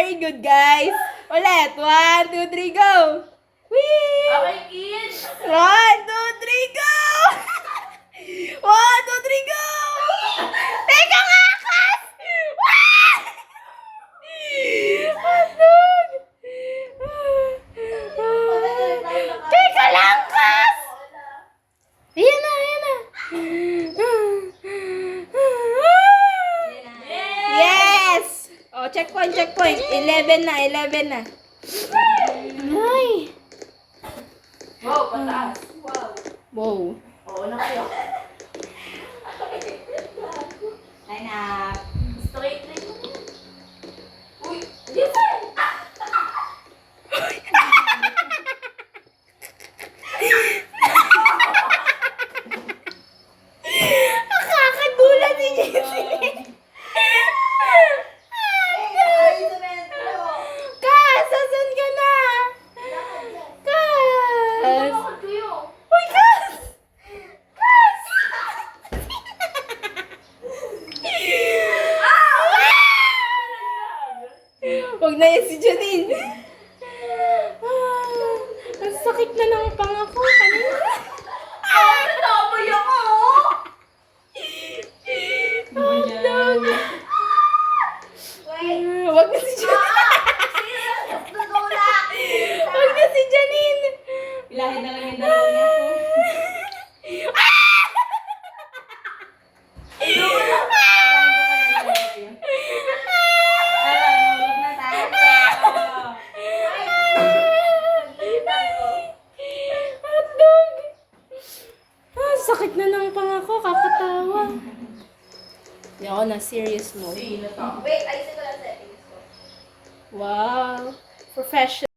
Very good, guys. Ulit. 1, 2, 3, go. Whee! Okay, kids. 1, 2, 3, go! 1, 2, 3, go! Teka nga, Kas! Hotdog! Teka lang, Kas! Ayan na, ayan na. Yes! Oh, checkpoint, checkpoint. 11 na, 11 na. Ay! Wow, pataas. Wow. Wow. Oo na kayo. Line up. Straight line. Uy, yes sir. Nakakagulat si Jessie. Kas, asan ka na? Kas! Bakit kayo? Uy, Kas! Kas! Huwag na yan si Janine. Ang sakit na ng pangako. Kanina. Namoy ako. Hotdog. Huwag na si Janine. Huwag na si Janine. Ilahin na lang yung dalawa niya. Hotdog. Sakit na ng pangako. Kakatawa. Hindi ako na serious mode. Sino to? Wait, ayusin ko lang settings ko. Wow. Professional.